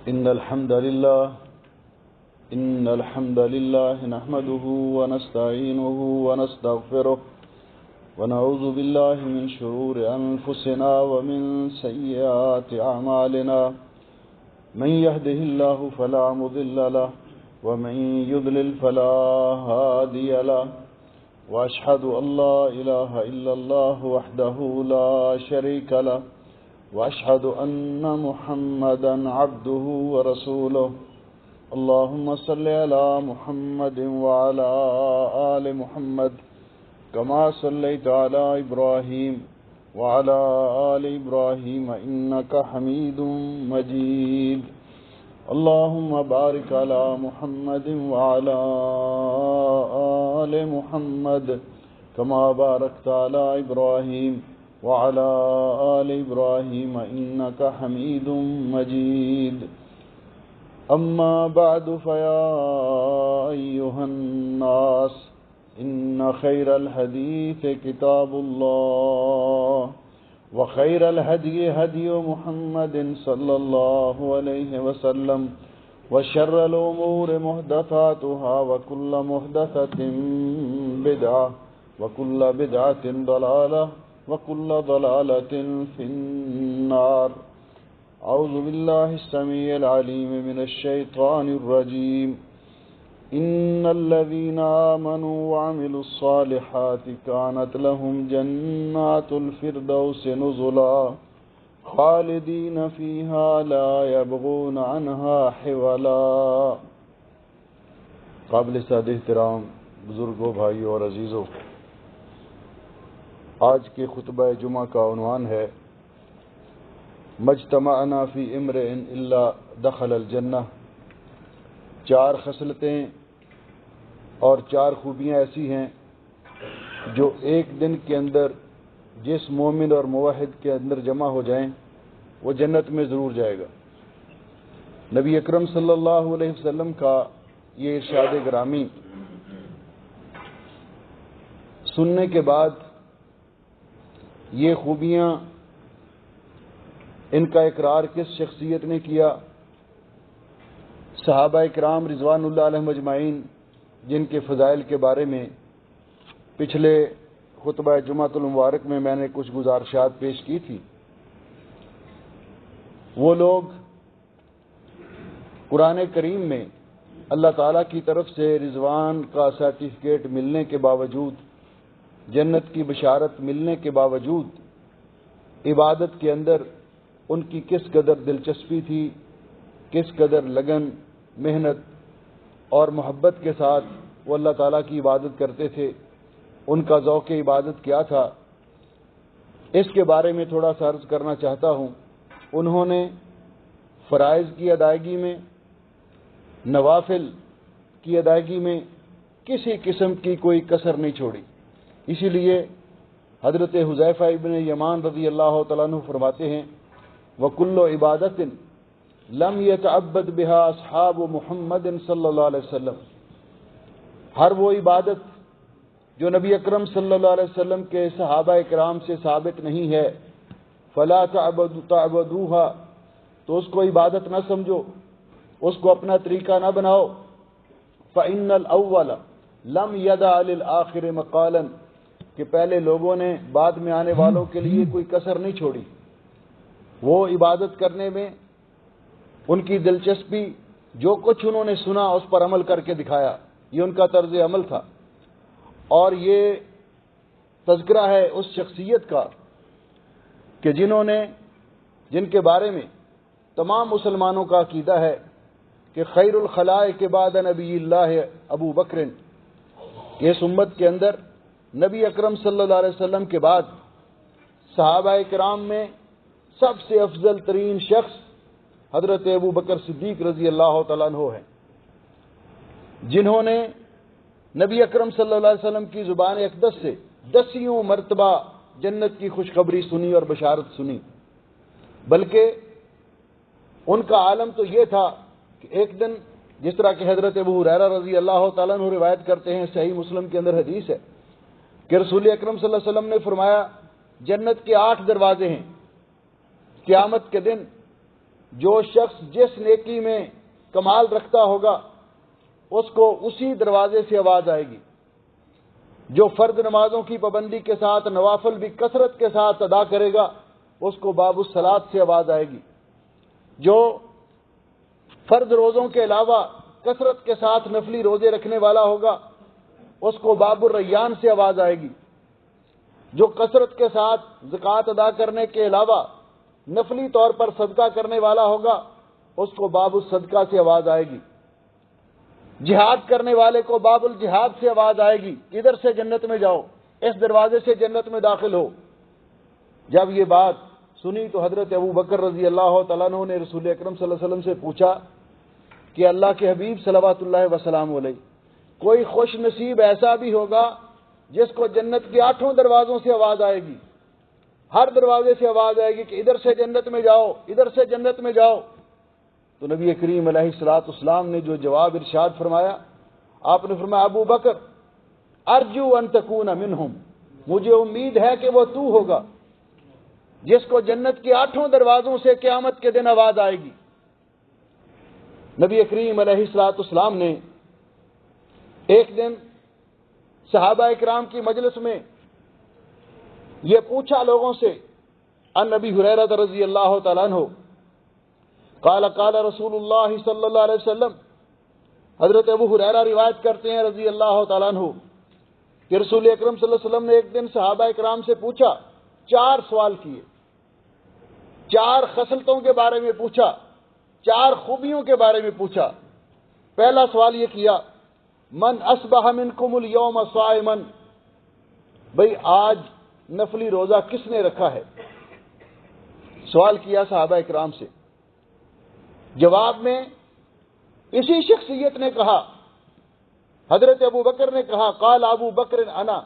إن الحمد لله نحمده ونستعينه ونستغفره ونعوذ بالله من شرور أنفسنا ومن سيئات أعمالنا من يهده الله فلا مضل له ومن يضلل فلا هادي له وأشهد أن لا إله إلا الله وحده لا شريك له وأشهد أن محمدا عبده ورسوله اللهم صل على محمد وعلى آل محمد كما صليت على إبراهيم وعلى آل إبراهيم إنك حميد مجيد اللهم بارك على محمد وعلى آل محمد كما باركت على إبراهيم وعلى آل إبراهيم إنك حميد مجيد أما بعد فيا أيها الناس إن خير الحديث كتاب الله وخير الهدي هدي محمد صلى الله عليه وسلم وشر الأمور محدثاتها وكل محدثة بدعة وكل بدعة ضلالة وكل ضلالة في النار أعوذ بالله السميع العليم من الشيطان الرجيم إن الذين آمنوا وعملوا الصالحات كانت لهم جنات الفردوس نزلا خالدين فيها لا يبغون عنها حولا۔ قابل سعادت احترام بزرگوں، بھائیوں اور عزیزوں، آج کے خطبہ جمعہ کا عنوان ہے مجتمعنا فی امرئ الا دخل الجنہ۔ چار خصلتیں اور چار خوبیاں ایسی ہیں جو ایک دن کے اندر جس مومن اور موحد کے اندر جمع ہو جائیں وہ جنت میں ضرور جائے گا۔ نبی اکرم صلی اللہ علیہ وسلم کا یہ ارشاد گرامی سننے کے بعد یہ خوبیاں ان کا اقرار کس شخصیت نے کیا؟ صحابہ اکرام رضوان اللہ علیہم اجمعین، جن کے فضائل کے بارے میں پچھلے خطبہ جمعۃ المبارک میں نے کچھ گزارشات پیش کی تھی۔ وہ لوگ قرآن کریم میں اللہ تعالیٰ کی طرف سے رضوان کا سرٹیفکیٹ ملنے کے باوجود، جنت کی بشارت ملنے کے باوجود، عبادت کے اندر ان کی کس قدر دلچسپی تھی، کس قدر لگن، محنت اور محبت کے ساتھ وہ اللہ تعالیٰ کی عبادت کرتے تھے، ان کا ذوق عبادت کیا تھا، اس کے بارے میں تھوڑا سا عرض کرنا چاہتا ہوں۔ انہوں نے فرائض کی ادائیگی میں، نوافل کی ادائیگی میں کسی قسم کی کوئی کسر نہیں چھوڑی۔ اسی لیے حضرت حذیفہ ابن یمان رضی اللہ تعالیٰ عنہ فرماتے ہیں وَكُلُّ عِبَادَةٍ لَمْ يَتَعَبَّدْ بِهَا أَصْحَابُ مُحَمَّدٍ صلی اللہ علیہ وسلم، ہر وہ عبادت جو نبی اکرم صلی اللہ علیہ وسلم کے صحابہ اکرام سے ثابت نہیں ہے، فَلَا تَعْبَدُوهَا، تو اس کو عبادت نہ سمجھو، اس کو اپنا طریقہ نہ بناؤ۔ فَإِنَّ الْأَوَّلَ لَمْ يَدَعْ لِلْآخِرِ مَقَالًا، کہ پہلے لوگوں نے بعد میں آنے والوں کے لیے کوئی کسر نہیں چھوڑی۔ وہ عبادت کرنے میں ان کی دلچسپی، جو کچھ انہوں نے سنا اس پر عمل کر کے دکھایا، یہ ان کا طرز عمل تھا۔ اور یہ تذکرہ ہے اس شخصیت کا کہ جن کے بارے میں تمام مسلمانوں کا عقیدہ ہے کہ خیر الخلائق بعد نبی اللہ ابو بکر، اس امت کے اندر نبی اکرم صلی اللہ علیہ وسلم کے بعد صحابہ کرام میں سب سے افضل ترین شخص حضرت ابو بکر صدیق رضی اللہ تعالیٰ عنہ ہیں، جنہوں نے نبی اکرم صلی اللہ علیہ وسلم کی زبان اقدس سے 10 مرتبہ جنت کی خوشخبری سنی اور بشارت سنی۔ بلکہ ان کا عالم تو یہ تھا کہ ایک دن، جس طرح کہ حضرت ابو ہریرہ رضی اللہ تعالیٰ عنہ روایت کرتے ہیں، صحیح مسلم کے اندر حدیث ہے کہ رسول اکرم صلی اللہ علیہ وسلم نے فرمایا جنت کے 8 دروازے ہیں، قیامت کے دن جو شخص جس نیکی میں کمال رکھتا ہوگا اس کو اسی دروازے سے آواز آئے گی۔ جو فرض نمازوں کی پابندی کے ساتھ نوافل بھی کثرت کے ساتھ ادا کرے گا اس کو باب الصلاۃ سے آواز آئے گی۔ جو فرض روزوں کے علاوہ کثرت کے ساتھ نفلی روزے رکھنے والا ہوگا اس کو باب الریان سے آواز آئے گی۔ جو کثرت کے ساتھ زکوٰۃ ادا کرنے کے علاوہ نفلی طور پر صدقہ کرنے والا ہوگا اس کو باب الصدقہ سے آواز آئے گی۔ جہاد کرنے والے کو باب الجہاد سے آواز آئے گی، ادھر سے جنت میں جاؤ، اس دروازے سے جنت میں داخل ہو۔ جب یہ بات سنی تو حضرت ابو بکر رضی اللہ تعالیٰ عنہ نے رسول اکرم صلی اللہ علیہ وسلم سے پوچھا کہ اللہ کے حبیب صلوات اللہ وسلام علیہ، کوئی خوش نصیب ایسا بھی ہوگا جس کو جنت کے 8 دروازوں سے آواز آئے گی، ہر دروازے سے آواز آئے گی کہ ادھر سے جنت میں جاؤ، ادھر سے جنت میں جاؤ؟ تو نبی کریم علیہ الصلوۃ والسلام نے جو جواب ارشاد فرمایا، آپ نے فرمایا ابو بکر ارجو ان تکون منہم، مجھے امید ہے کہ وہ تو ہوگا جس کو جنت کے 8 دروازوں سے قیامت کے دن آواز آئے گی۔ نبی کریم علیہ الصلوۃ والسلام نے ایک دن صحابہ اکرام کی مجلس میں یہ پوچھا لوگوں سے، ان ابی ہریرہ رضی اللہ تعالیٰ عنہ قال قال رسول اللہ صلی اللہ علیہ وسلم، حضرت ابو ہریرہ روایت کرتے ہیں رضی اللہ تعالیٰ عنہ کہ رسول اکرم صلی اللہ علیہ وسلم نے ایک دن صحابہ اکرام سے پوچھا، 4 سوال کیے، 4 خصلتوں کے بارے میں پوچھا، 4 خوبیوں کے بارے میں پوچھا۔ پہلا سوال یہ کیا، من اصبح منکم اليوم صائما، بھئی آج نفلی روزہ کس نے رکھا ہے؟ سوال کیا صحابہ اکرام سے۔ جواب میں اسی شخصیت نے کہا، حضرت ابو بکر نے کہا، قال ابو بکر انا،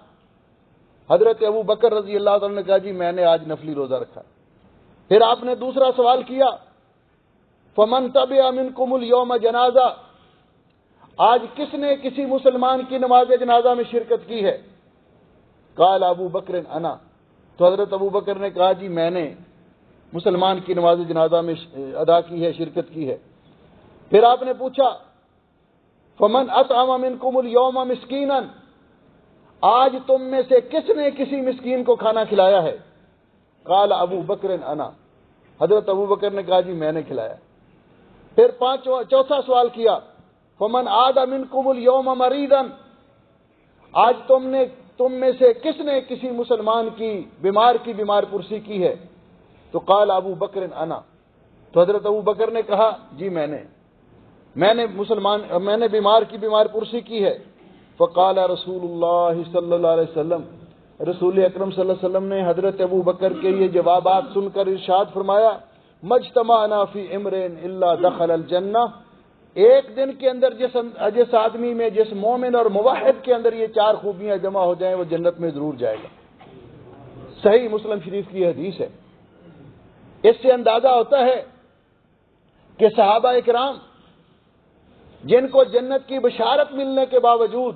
حضرت ابو بکر رضی اللہ عنہ نے کہا جی میں نے آج نفلی روزہ رکھا۔ پھر آپ نے دوسرا سوال کیا، فمن تبع منکم اليوم جنازہ، آج کس نے کسی مسلمان کی نماز جنازہ میں شرکت کی ہے؟ قال ابو بکر انا، تو حضرت ابو بکر نے کہا جی میں نے مسلمان کی نماز جنازہ میں ادا کی ہے، شرکت کی ہے۔ پھر آپ نے پوچھا فمن اطعم منکم اليوم مسکینا، آج تم میں سے کس نے کسی مسکین کو کھانا کھلایا ہے؟ قال ابو بکر انا، حضرت ابو بکر نے کہا جی میں نے کھلایا۔ پھر چوتھا سوال کیا، فمن عاد منکم اليوم مریضا، آج تم میں سے کس نے کسی مسلمان کی بیمار پرسی کی ہے؟ تو قال ابو بکر انا، تو حضرت ابو بکر نے کہا جی میں نے بیمار کی بیمار پرسی کی ہے۔ فقال رسول اللہ صلی اللہ علیہ وسلم، رسول اکرم صلی اللہ علیہ وسلم نے حضرت ابو بکر کے یہ جوابات سن کر ارشاد فرمایا، مجتمعنا فی امر الا دخل الجنہ، ایک دن کے اندر جس آدمی میں، جس مومن اور موحد کے اندر یہ 4 خوبیاں جمع ہو جائیں وہ جنت میں ضرور جائے گا۔ صحیح مسلم شریف کی حدیث ہے۔ اس سے اندازہ ہوتا ہے کہ صحابہ اکرام جن کو جنت کی بشارت ملنے کے باوجود،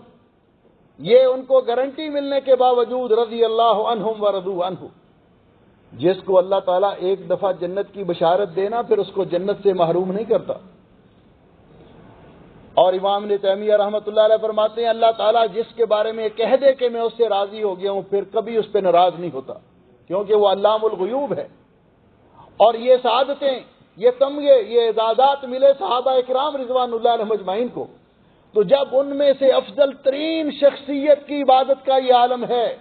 یہ ان کو گارنٹی ملنے کے باوجود، رضی اللہ عنہم ورضوا عنہ، جس کو اللہ تعالیٰ ایک دفعہ جنت کی بشارت دینا پھر اس کو جنت سے محروم نہیں کرتا۔ اور امام ابن تیمیہ رحمۃ اللہ علیہ فرماتے ہیں اللہ تعالیٰ جس کے بارے میں کہہ دے کہ میں اس سے راضی ہو گیا ہوں پھر کبھی اس پہ ناراض نہیں ہوتا، کیونکہ وہ علام الغیوب ہے۔ اور یہ سعادتیں، یہ تمغے، یہ اعزازات ملے صحابہ اکرام رضوان اللہ علیہم اجمعین کو، تو جب ان میں سے افضل ترین شخصیت کی عبادت کا یہ عالم ہے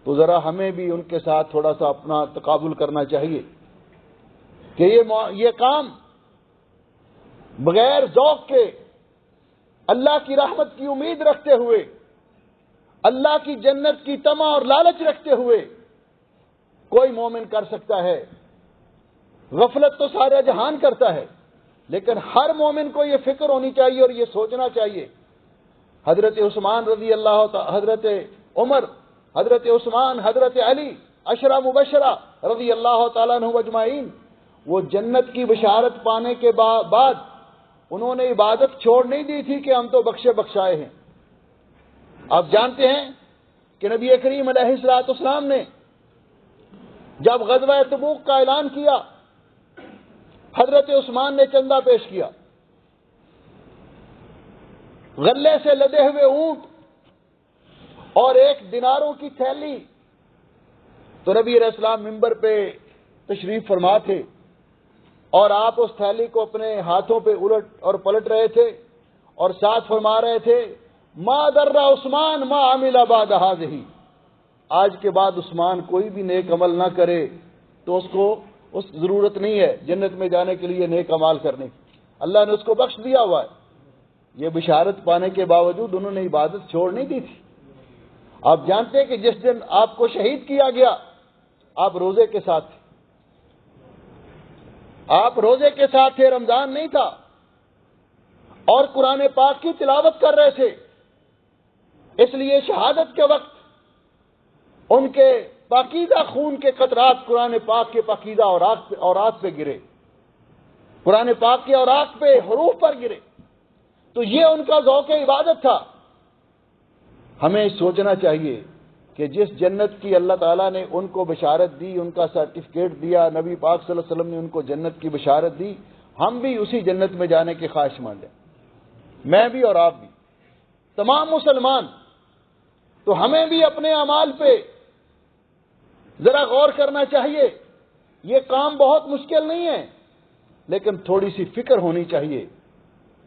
تو ذرا ہمیں بھی ان کے ساتھ تھوڑا سا اپنا تقابل کرنا چاہیے کہ یہ کام بغیر ذوق کے، اللہ کی رحمت کی امید رکھتے ہوئے، اللہ کی جنت کی طمع اور لالچ رکھتے ہوئے کوئی مومن کر سکتا ہے۔ غفلت تو سارا جہان کرتا ہے، لیکن ہر مومن کو یہ فکر ہونی چاہیے اور یہ سوچنا چاہیے۔ حضرت عثمان رضی اللہ تعالی، حضرت عمر، حضرت عثمان، حضرت علی، عشرہ مبشرہ رضی اللہ تعالیٰ عنہ اجمعین، وہ جنت کی بشارت پانے کے بعد انہوں نے عبادت چھوڑ نہیں دی تھی کہ ہم تو بخشے بخشائے ہیں۔ آپ جانتے ہیں کہ نبی کریم علیہ الصلوۃ والسلام نے جب غزوہ تبوک کا اعلان کیا حضرت عثمان نے چندہ پیش کیا، غلے سے لدے ہوئے اونٹ اور 1 دیناروں کی تھیلی۔ تو نبی علیہ السلام ممبر پہ تشریف فرما تھے اور آپ اس تھیلی کو اپنے ہاتھوں پہ الٹ اور پلٹ رہے تھے اور ساتھ فرما رہے تھے ما در عثمان ما عمل بعد هذه، آج کے بعد عثمان کوئی بھی نیک عمل نہ کرے تو اس کو ضرورت نہیں ہے جنت میں جانے کے لیے نیک عمال کرنے کی، اللہ نے اس کو بخش دیا ہوا ہے۔ یہ بشارت پانے کے باوجود انہوں نے عبادت چھوڑ نہیں دی تھی۔ آپ جانتے ہیں کہ جس دن آپ کو شہید کیا گیا آپ روزے کے ساتھ تھے، آپ روزے کے ساتھ تھے، رمضان نہیں تھا، اور قرآن پاک کی تلاوت کر رہے تھے۔ اس لیے شہادت کے وقت ان کے پاکیزہ خون کے قطرات قرآن پاک کے پاکیزہ اوراق پہ گرے، قرآن پاک کے اوراق پہ حروف پر گرے، تو یہ ان کا ذوق عبادت تھا۔ ہمیں سوچنا چاہیے کہ جس جنت کی اللہ تعالیٰ نے ان کو بشارت دی، ان کا سرٹیفکیٹ دیا، نبی پاک صلی اللہ علیہ وسلم نے ان کو جنت کی بشارت دی، ہم بھی اسی جنت میں جانے کے خواہش مند ہیں، میں بھی اور آپ بھی، تمام مسلمان۔ تو ہمیں بھی اپنے اعمال پہ ذرا غور کرنا چاہیے۔ یہ کام بہت مشکل نہیں ہے، لیکن تھوڑی سی فکر ہونی چاہیے،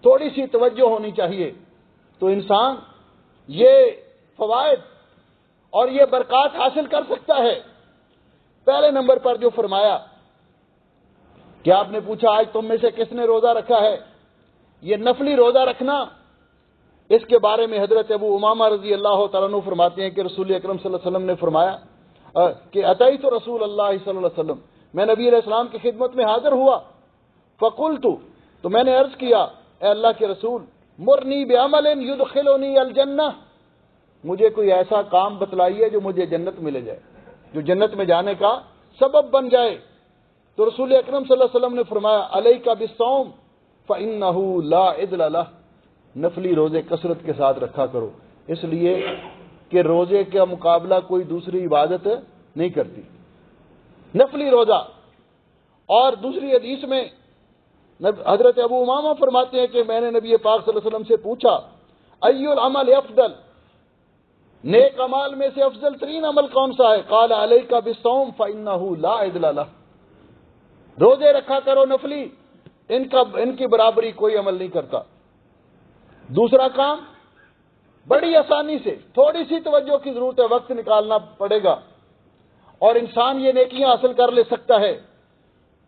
تھوڑی سی توجہ ہونی چاہیے، تو انسان یہ فوائد اور یہ برکات حاصل کر سکتا ہے۔ پہلے نمبر پر جو فرمایا کہ آپ نے پوچھا آج تم میں سے کس نے روزہ رکھا ہے، یہ نفلی روزہ رکھنا، اس کے بارے میں حضرت ابو امامہ رضی اللہ تعالیٰ عنہ فرماتے ہیں کہ رسول اکرم صلی اللہ علیہ وسلم نے فرمایا کہ اتیت رسول اللہ صلی اللہ علیہ وسلم، میں نبی علیہ السلام کی خدمت میں حاضر ہوا، فقلت، تو میں نے عرض کیا اے اللہ کے رسول، مرنی بعمل یدخلنی الجنہ، مجھے کوئی ایسا کام بتلائیے جو مجھے جنت میں لے جائے، جو جنت میں جانے کا سبب بن جائے۔ تو رسول اکرم صلی اللہ علیہ وسلم نے فرمایا علیک بالصوم فإنہ لا عدل لہ، نفلی روزے کثرت کے ساتھ رکھا کرو، اس لیے کہ روزے کا مقابلہ کوئی دوسری عبادت نہیں کرتی، نفلی روزہ۔ اور دوسری حدیث میں حضرت ابو امامہ فرماتے ہیں کہ میں نے نبی پاک صلی اللہ علیہ وسلم سے پوچھا ای العمل افضل، نیک عمال میں سے افضل ترین عمل کون سا ہے؟ قال علیک بالصوم فإنہ لا عدل لہ، روزے رکھا کرو نفلی، ان کی برابری کوئی عمل نہیں کرتا۔ دوسرا کام بڑی آسانی سے، تھوڑی سی توجہ کی ضرورت ہے، وقت نکالنا پڑے گا اور انسان یہ نیکیاں حاصل کر لے سکتا ہے،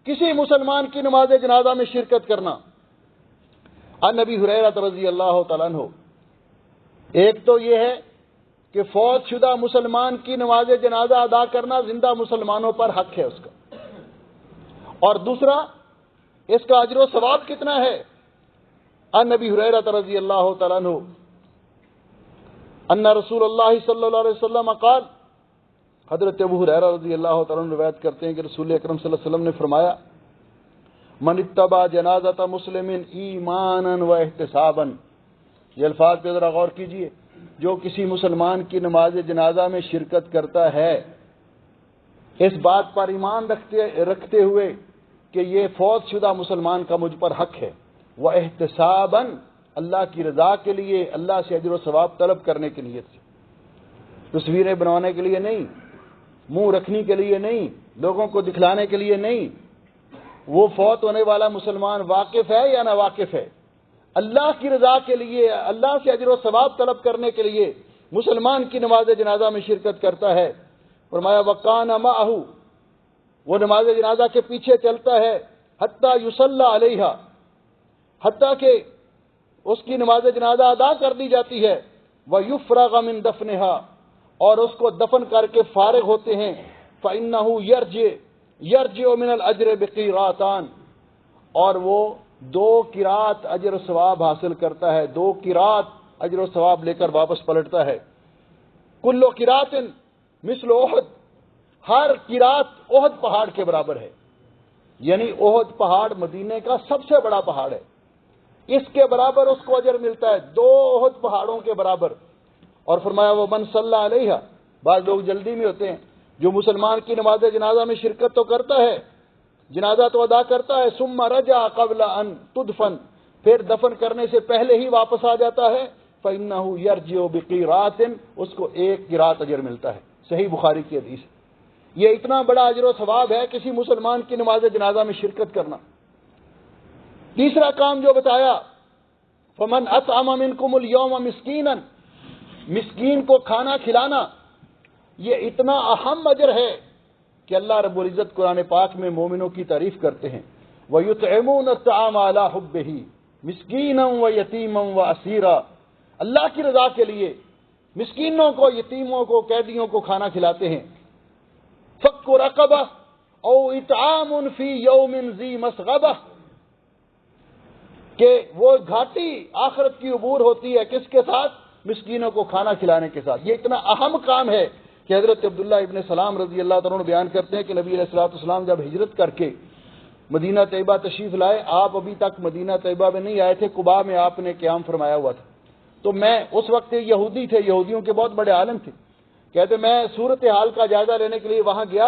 کسی مسلمان کی نماز جنازہ میں شرکت کرنا۔ عن ابی ہریرہ رضی اللہ تعالیٰ عنہ، ایک تو یہ ہے کہ فوت شدہ مسلمان کی نماز جنازہ ادا کرنا زندہ مسلمانوں پر حق ہے اس کا، اور دوسرا اس کا اجر و ثواب کتنا ہے۔ عن ابی ہریرہ رضی اللہ تعالیٰ عنہ ان رسول اللہ صلی اللہ علیہ وسلم قال، حضرت ابو ہریرہ رضی اللہ تعالیٰ عنہ روایت کرتے ہیں کہ رسول اکرم صلی اللہ علیہ وسلم نے فرمایا من اتبع جنازۃ مسلم ایمانا و احتسابا، یہ الفاظ پہ ذرا غور کیجئے، جو کسی مسلمان کی نماز جنازہ میں شرکت کرتا ہے اس بات پر ایمان رکھتے ہوئے کہ یہ فوت شدہ مسلمان کا مجھ پر حق ہے، وہ احتسابا، اللہ کی رضا کے لیے، اللہ سے اجر و ثواب طلب کرنے کی نیت سے، تصویریں بنوانے کے لیے نہیں، منہ رکھنے کے لیے نہیں، لوگوں کو دکھلانے کے لیے نہیں، وہ فوت ہونے والا مسلمان واقف ہے یا نا واقف ہے، اللہ کی رضا کے لیے، اللہ سے اجر و ثواب طلب کرنے کے لیے مسلمان کی نماز جنازہ میں شرکت کرتا ہے۔ فرمایا وَقَانَ مَعَهُ، وہ نماز جنازہ کے پیچھے چلتا ہے، حتیٰ یصلی علیہا، حتیٰ کہ اس کی نماز جنازہ ادا کر دی جاتی ہے، وَيُفْرَغَ مِن دَفْنِهَا، اور اس کو دفن کر کے فارغ ہوتے ہیں، فَإِنَّهُ يَرْجِعُ مِنَ الْأَجْرِ بِقِيرَاتَانِ، اور وہ 2 قرات اجر و ثواب حاصل کرتا ہے، 2 قرات اجر و ثواب لے کر واپس پلٹتا ہے۔ کل قرات مثل احد، ہر قرات احد پہاڑ کے برابر ہے، یعنی احد پہاڑ مدینے کا سب سے بڑا پہاڑ ہے، اس کے برابر اس کو اجر ملتا ہے، 2 احد پہاڑوں کے برابر۔ اور فرمایا وہ من صلی علیہ، بعض لوگ جلدی میں ہوتے ہیں، جو مسلمان کی نماز جنازہ میں شرکت تو کرتا ہے جنازہ تو ادا کرتا ہے، ثم رجع قبل ان تدفن، پھر دفن کرنے سے پہلے ہی واپس آ جاتا ہے، فإنه يرجع بقيرات، اس کو ایک قرات اجر ملتا ہے۔ صحیح بخاری کی حدیث ہے۔ یہ اتنا بڑا اجر و ثواب ہے کسی مسلمان کی نماز جنازہ میں شرکت کرنا۔ تیسرا کام جو بتایا، فمن اطعم منکم اليوم مسکینا، مسکین کو کھانا کھلانا، یہ اتنا اہم اجر ہے کہ اللہ رب العزت قرآن پاک میں مومنوں کی تعریف کرتے ہیں، وَيُطْعِمُونَ الطَّعَامَ عَلَىٰ حُبِّهِ مِسْكِينًا وَيَتِيمًا وَأَسِيرًا، اللہ کی رضا کے لیے مسکینوں کو، یتیموں کو، قیدیوں کو کھانا کھلاتے ہیں۔ فَكُّ رَقَبَةٍ أَوْ إِطْعَامٌ فِي يَوْمٍ ذِي مَسْغَبَةٍ، کہ وہ گھاٹی آخرت کی عبور ہوتی ہے کس کے ساتھ؟ مسکینوں کو کھانا کھلانے کے ساتھ۔ یہ اتنا اہم کام ہے کہ حضرت عبداللہ ابن سلام رضی اللہ تعالیٰ عنہ بیان کرتے ہیں کہ نبی علیہ الصلوۃ والسلام جب ہجرت کر کے مدینہ طیبہ تشریف لائے، آپ ابھی تک مدینہ طیبہ میں نہیں آئے تھے، قباء میں آپ نے قیام فرمایا ہوا تھا۔ تو میں اس وقت یہودی تھے، یہودیوں کے بہت بڑے عالم تھے، کہتے میں صورتحال کا جائزہ لینے کے لیے وہاں گیا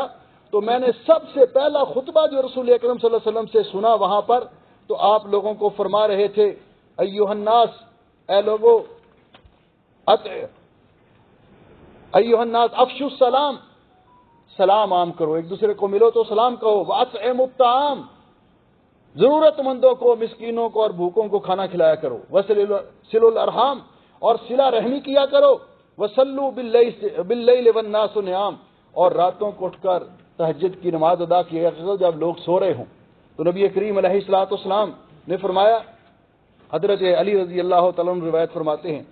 تو میں نے سب سے پہلا خطبہ جو رسول اکرم صلی اللہ علیہ وسلم سے سنا وہاں پر، تو آپ لوگوں کو فرما رہے تھے، ایھا الناس، اے لوگو، ایھا الناس افشوا السلام، سلام عام کرو، ایک دوسرے کو ملو تو سلام کہو، واطعموا الطعام، ضرورت مندوں کو، مسکینوں کو اور بھوکوں کو کھانا کھلایا کرو، وصلوا الارحام، اور صلہ رحمی کیا کرو، وصلوا باللیل والناس نیام، اور راتوں کو اٹھ کر تہجد کی نماز ادا کیا کرو جب لوگ سو رہے ہوں۔ تو نبی کریم علیہ الصلوۃ والسلام نے فرمایا، حضرت علی رضی اللہ تعالیٰ عنہ روایت فرماتے ہیں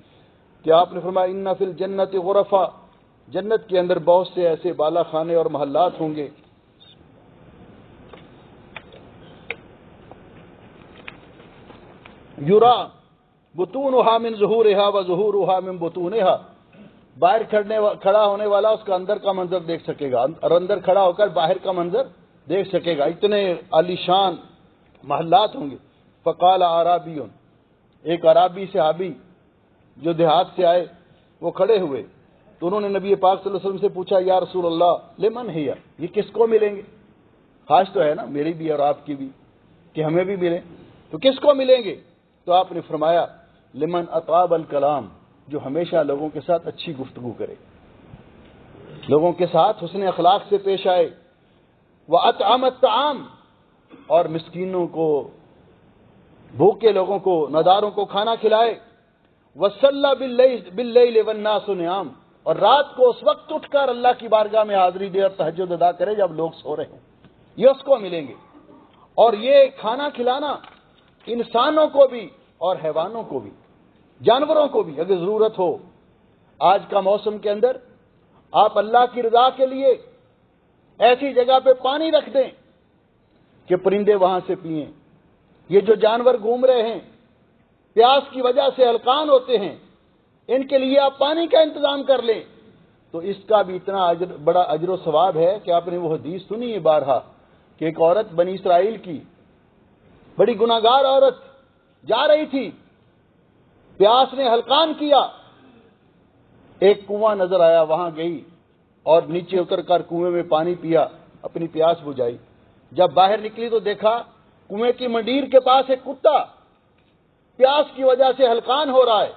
کہ آپ نے فرمایا، ان فی الجنت غرفا، جنت کے اندر بہت سے ایسے بالا خانے اور محلات ہوں گے، یرا بطونها من ظہورها وظہورها من بطونها، باہر کھڑا ہونے والا اس کا اندر کا منظر دیکھ سکے گا اور اندر کھڑا ہو کر باہر کا منظر دیکھ سکے گا، اتنے عالی شان محلات ہوں گے۔ فقال اعرابی، ایک عرابی صحابی جو دیہات سے آئے وہ کھڑے ہوئے، تو انہوں نے نبی پاک صلی اللہ علیہ وسلم سے پوچھا، یا رسول اللہ لمن ہی، یہ کس کو ملیں گے؟ خواہش تو ہے نا میری بھی اور آپ کی بھی کہ ہمیں بھی ملیں، تو کس کو ملیں گے؟ تو آپ نے فرمایا، لمن اطاب الکلام، جو ہمیشہ لوگوں کے ساتھ اچھی گفتگو کرے، لوگوں کے ساتھ حسن اخلاق سے پیش آئے، وَأَطْعَمَ الطَّعَامَ، اور مسکینوں کو، بھوکے لوگوں کو، ناداروں کو کھانا کھلائے، وَصَلَّى بِاللَّيْلِ وَالنَّاسُ نِيَامٌ، اور رات کو اس وقت اٹھ کر اللہ کی بارگاہ میں حاضری دے اور تہجد ادا کرے جب لوگ سو رہے ہیں، یہ اس کو ملیں گے۔ اور یہ کھانا کھلانا انسانوں کو بھی اور حیوانوں کو بھی، جانوروں کو بھی اگر ضرورت ہو، آج کا موسم کے اندر آپ اللہ کی رضا کے لیے ایسی جگہ پہ پانی رکھ دیں کہ پرندے وہاں سے پئیں، یہ جو جانور گھوم رہے ہیں پیاس کی وجہ سے ہلکان ہوتے ہیں، ان کے لیے آپ پانی کا انتظام کر لیں، تو اس کا بھی اتنا بڑا اجر و ثواب ہے کہ آپ نے وہ حدیث سنی ہے بارہا کہ ایک عورت بنی اسرائیل کی، بڑی گناہگار عورت جا رہی تھی، پیاس نے ہلکان کیا، ایک کنواں نظر آیا، وہاں گئی اور نیچے اتر کر کنویں میں پانی پیا، اپنی پیاس بجھائی۔ جب باہر نکلی تو دیکھا کنویں کی منڈیر کے پاس ایک کتا پیاس کی وجہ سے ہلکان ہو رہا ہے،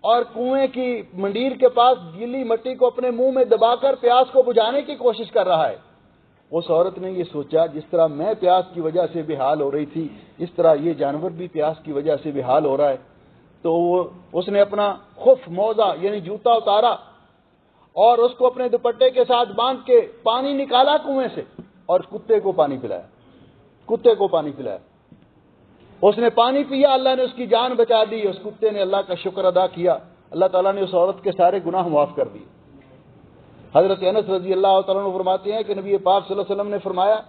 اور کنویں کی منڈیر کے پاس گیلی مٹی کو اپنے منہ میں دبا کر پیاس کو بجھانے کی کوشش کر رہا ہے۔ اس عورت نے یہ سوچا، جس طرح میں پیاس کی وجہ سے بے حال ہو رہی تھی، اس طرح یہ جانور بھی پیاس کی وجہ سے بے حال ہو رہا ہے۔ تو اس نے اپنا خف، موزہ یعنی جوتا اتارا اور اس کو اپنے دوپٹے کے ساتھ باندھ کے پانی نکالا کنویں سے اور کتے کو پانی پلایا، کتے کو پانی پلایا۔ اس نے پانی پیا، اللہ نے اس کی جان بچا دی، اس کتے نے اللہ کا شکر ادا کیا، اللہ تعالیٰ نے اس عورت کے سارے گناہ معاف کر دیے۔ حضرت انس رضی اللہ تعالیٰ عنہ فرماتے ہیں کہ نبی پاک صلی اللہ علیہ وسلم نے فرمایا،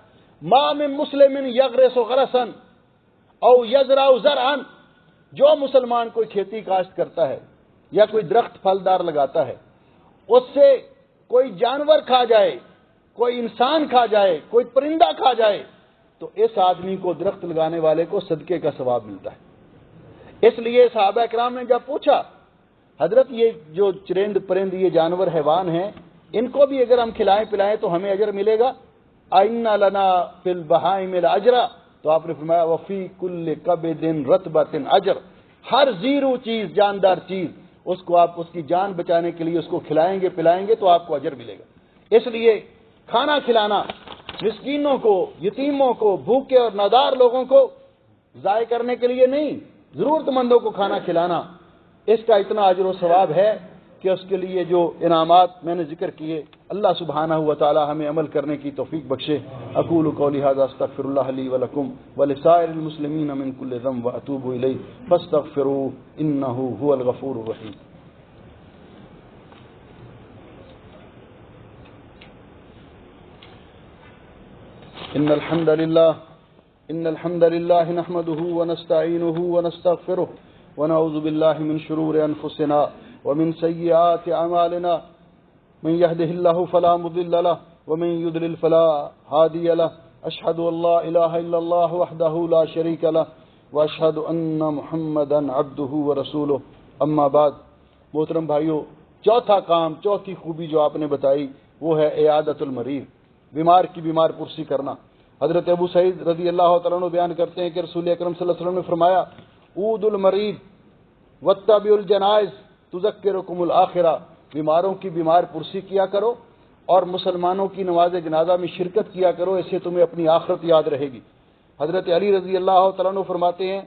ما من مسلم یغرس غرسا او یزرع زرعا، جو مسلمان کوئی کھیتی کاشت کرتا ہے یا کوئی درخت پھلدار لگاتا ہے، اس سے کوئی جانور کھا جائے، کوئی انسان کھا جائے، کوئی پرندہ کھا جائے، تو اس آدمی کو، درخت لگانے والے کو صدقے کا ثواب ملتا ہے۔ اس لیے صحابہ کرام نے جب پوچھا، حضرت یہ جو چرند پرند، یہ جانور حیوان ہیں، ان کو بھی اگر ہم کھلائیں پلائیں تو ہمیں اجر ملے گا؟ ائن لنا فی البہائم الاجرا، تو آپ نے فرمایا وفی کل کبد رطبۃ اجر، ہر زیرو چیز، جاندار چیز، اس کو آپ اس کی جان بچانے کے لیے اس کو کھلائیں گے پلائیں گے تو آپ کو اجر ملے گا۔ اس لیے کھانا کھلانا مسکینوں کو، یتیموں کو، بھوکے اور نادار لوگوں کو ضائع کرنے کے لیے نہیں، ضرورت مندوں کو کھانا کھلانا، اس کا اتنا اجر و ثواب ہے کہ اس کے لیے جو انعامات میں نے ذکر کیے، اللہ سبحانہ و تعالی ہمیں عمل کرنے کی توفیق بخشے۔ اقول قولی ھذا استغفر اللہ لی ولکم ولسائر المسلمین من کل ذنب واتوب الیہ فاستغفروہ انہ ھو الغفور الرحیم۔ ان الحمد للہ نحمده ونستعینه ونستغفره ونعوذ باللہ من شرور انفسنا ومن سیئات اعمالنا، من يهده الله فلا مضل له ومن يضلل فلا هادي له، اشهد ان لا اله الا الله وحده لا شريك له واشهد ان محمدا عبده ورسوله، اما بعد۔ محترم بھائیو، چوتھا کام، چوتھی خوبی جو آپ نے بتائی وہ ہے عیادت المریض، بیمار کی بیمار پرسی کرنا۔ حضرت ابو سعید رضی اللہ تعالیٰ عنہ بیان کرتے ہیں کہ رسول اکرم صلی اللہ علیہ وسلم نے فرمایا عود المریض واتبعوا الجنائز تذکرکم الآخرہ، بیماروں کی بیمار پرسی کیا کرو اور مسلمانوں کی نماز جنازہ میں شرکت کیا کرو، اس سے تمہیں اپنی آخرت یاد رہے گی۔ حضرت علی رضی اللہ تعالیٰ عنہ فرماتے ہیں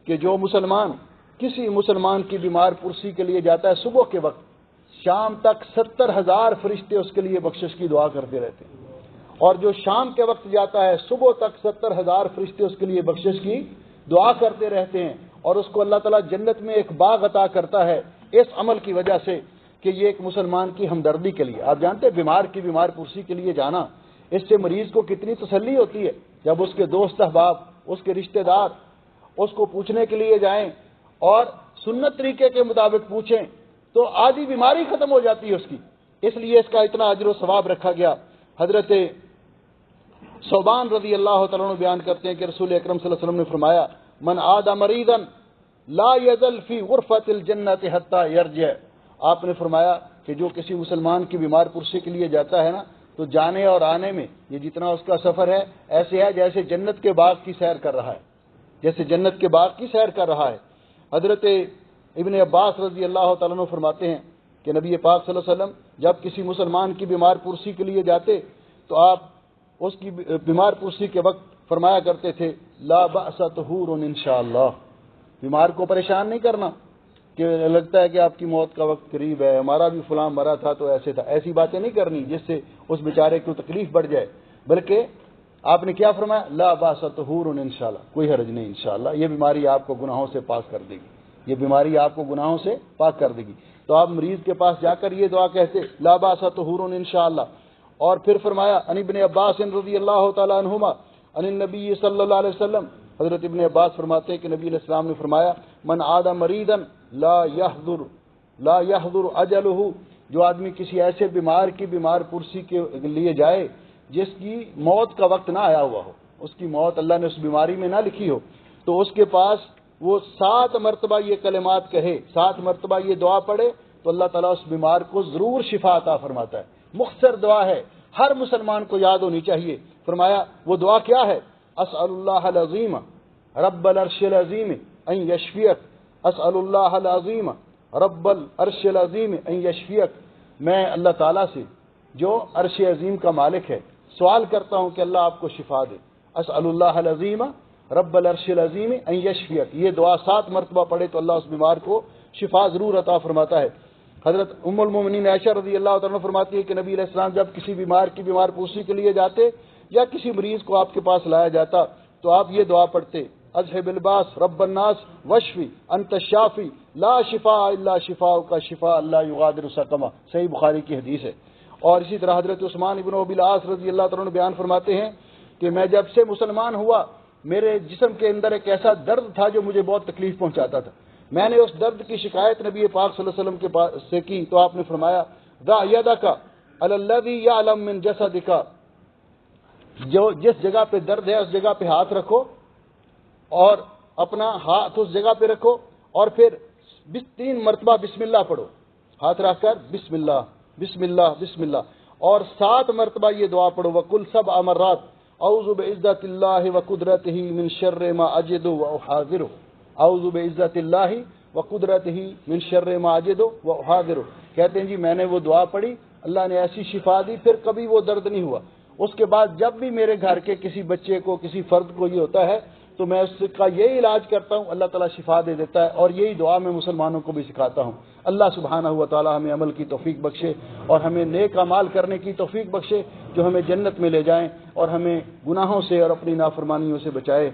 کہ جو مسلمان کسی مسلمان کی بیمار پرسی کے لیے جاتا ہے صبح کے وقت، شام تک 70,000 فرشتے اس کے لیے بخشش کی دعا کرتے رہتے ہیں، اور جو شام کے وقت جاتا ہے صبح تک 70,000 فرشتے اس کے لیے بخشش کی دعا کرتے رہتے ہیں، اور اس کو اللہ تعالیٰ جنت میں ایک باغ عطا کرتا ہے اس عمل کی وجہ سے کہ یہ ایک مسلمان کی ہمدردی کے لیے۔ آپ جانتے ہیں بیمار کی بیمار پرسی کے لیے جانا، اس سے مریض کو کتنی تسلی ہوتی ہے جب اس کے دوست احباب، اس کے رشتہ دار اس کو پوچھنے کے لیے جائیں اور سنت طریقے کے مطابق پوچھیں تو آدھی بیماری ختم ہو جاتی ہے اس کی، اس لیے اس کا اتنا اجر و ثواب رکھا گیا۔ حضرت ثوبان رضی اللہ تعالیٰ عنہ بیان کرتے ہیں کہ رسول اکرم صلی اللہ علیہ وسلم نے فرمایا من عاد مریضا لا یزل فی غرفۃ الجنۃ حتی یرجع، آپ نے فرمایا کہ جو کسی مسلمان کی بیمار پرسی کے لیے جاتا ہے نا، تو جانے اور آنے میں یہ جتنا اس کا سفر ہے ایسے ہے جیسے جنت کے باغ کی سیر کر رہا ہے، جیسے جنت کے باغ کی سیر کر رہا ہے۔ حضرت ابن عباس رضی اللہ تعالیٰ عنہ فرماتے ہیں کہ نبی پاک صلی اللہ علیہ وسلم جب کسی مسلمان کی بیمار پرسی کے لیے جاتے تو آپ اس کی بیمار پرسی کے وقت فرمایا کرتے تھے لا بأس طہور انشاءاللہ، بیمار کو پریشان نہیں کرنا کہ لگتا ہے کہ آپ کی موت کا وقت قریب ہے، ہمارا بھی فلاں مرا تھا تو ایسے تھا، ایسی باتیں نہیں کرنی جس سے اس بیچارے کو تکلیف بڑھ جائے، بلکہ آپ نے کیا فرمایا لا بأس طہور انشاءاللہ، کوئی حرج نہیں انشاءاللہ، یہ بیماری آپ کو گناہوں سے پاک کر دے گی، یہ بیماری آپ کو گناہوں سے پاک کر دے گی۔ تو آپ مریض کے پاس جا کر یہ دعا کہتے لا بأس طہور انشاءاللہ۔ اور پھر فرمایا عن ابن عباس رضی اللہ تعالی عنہما عن النبی صلی اللہ علیہ وسلم، حضرت ابن عباس فرماتے ہیں کہ نبی علیہ السلام نے فرمایا من عاد مریضا لا یحضر اجلہ، جو آدمی کسی ایسے بیمار کی بیمار پرسی کے لیے جائے جس کی موت کا وقت نہ آیا ہوا ہو، اس کی موت اللہ نے اس بیماری میں نہ لکھی ہو، تو اس کے پاس وہ 7 مرتبہ یہ کلمات کہے، 7 مرتبہ یہ دعا پڑھے تو اللہ تعالیٰ اس بیمار کو ضرور شفا عطا فرماتا ہے۔ مختصر دعا ہے، ہر مسلمان کو یاد ہونی چاہیے۔ فرمایا وہ دعا کیا ہے؟ اسأل اللہ العظیم رب العرش العظیم ان یشفیک، اسأل اللہ العظیم رب العرش العظیم ان یشفیک، میں اللہ تعالیٰ سے جو عرش عظیم کا مالک ہے سوال کرتا ہوں کہ اللہ آپ کو شفا دے۔ اسأل اللہ العظیم رب العرش العظیم ان یشفیک، یہ دعا 7 مرتبہ پڑھے تو اللہ اس بیمار کو شفا ضرور عطا فرماتا ہے۔ حضرت ام المومنین عائشہ رضی اللہ تعالیٰ عنہ فرماتی ہے کہ نبی علیہ السلام جب کسی بیمار کی بیمار پرسی کے لیے جاتے یا کسی مریض کو آپ کے پاس لایا جاتا تو آپ یہ دعا پڑھتے اذهب الباس رب الناس واشفی انت الشافی لا شفاء الا شفاءک شفاء لا یغادر سقما، صحیح بخاری کی حدیث ہے۔ اور اسی طرح حضرت عثمان ابن ابی العاص رضی اللہ تعالیٰ عنہ بیان فرماتے ہیں کہ میں جب سے مسلمان ہوا میرے جسم کے اندر ایک ایسا درد تھا جو مجھے بہت تکلیف پہنچاتا تھا، میں نے اس درد کی شکایت نبی پاک صلی اللہ علیہ وسلم کے پاس سے کی تو آپ نے فرمایا ضع یدک علی الذی یعلم من جسدک، جو جس جگہ پہ درد ہے اس جگہ پہ ہاتھ رکھو اور اپنا ہاتھ اس جگہ پہ رکھو اور پھر 3 مرتبہ بسم اللہ پڑھو، ہاتھ رکھ کر بسم اللہ بسم اللہ بسم اللہ، اور 7 مرتبہ یہ دعا پڑھو، وَقُلْ 7 مرات اعوذ بعزت اللہ وقدرتہ من شر ما اجد واحاذر، اعوذ بعزت اللہ وقدرتہ من شر ما اجد واحاذر۔ کہتے ہیں جی میں نے وہ دعا پڑھی، اللہ نے ایسی شفا دی، پھر کبھی وہ درد نہیں ہوا۔ اس کے بعد جب بھی میرے گھر کے کسی بچے کو، کسی فرد کو یہ ہوتا ہے تو میں اس کا یہی علاج کرتا ہوں، اللہ تعالیٰ شفا دے دیتا ہے، اور یہی دعا میں مسلمانوں کو بھی سکھاتا ہوں۔ اللہ سبحانہ و تعالیٰ ہمیں عمل کی توفیق بخشے اور ہمیں نیک اعمال کرنے کی توفیق بخشے جو ہمیں جنت میں لے جائیں، اور ہمیں گناہوں سے اور اپنی نافرمانیوں سے بچائے۔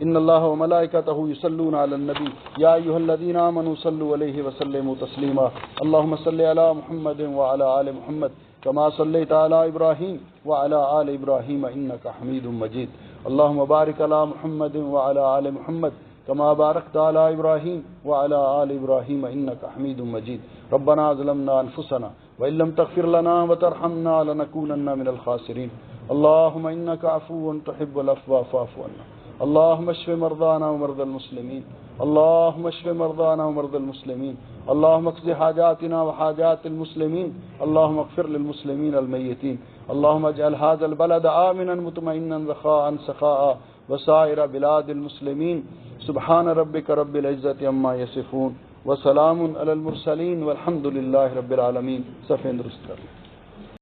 ان اللہ وملائکتہ یصلون علی النبی یا ایھا الذین آمنوا صلوا علیہ وسلموا تسلیما، اللهم صل علی محمد وعلی آل محمد كما صليت على إبراهيم وعلى آل إبراهيم إنك حميد مجيد، اللهم بارك على محمد وعلى آل محمد كما باركت على إبراهيم وعلى آل إبراهيم إنك حميد مجيد، ربنا ظلمنا أنفسنا وإن لم تغفر لنا وترحمنا لنكونن من الخاسرين، اللهم إنك عفو تحب العفو فاعف عنا، اللهم اشف مرضانا ومرضى المسلمين، اللهم اشف مرضانا ومرضى المسلمين، اللهم اقض حاجاتنا وحاجات المسلمين، اللهم اغفر للمسلمين الميتين، اللهم اجعل هذا البلد آمنا مطمئنا رخاء سخاء وسائر بلاد المسلمين، سبحان ربك رب العزة عما يصفون وسلام على المرسلين والحمد لله رب العالمين۔ صفحہ درست کر لیں۔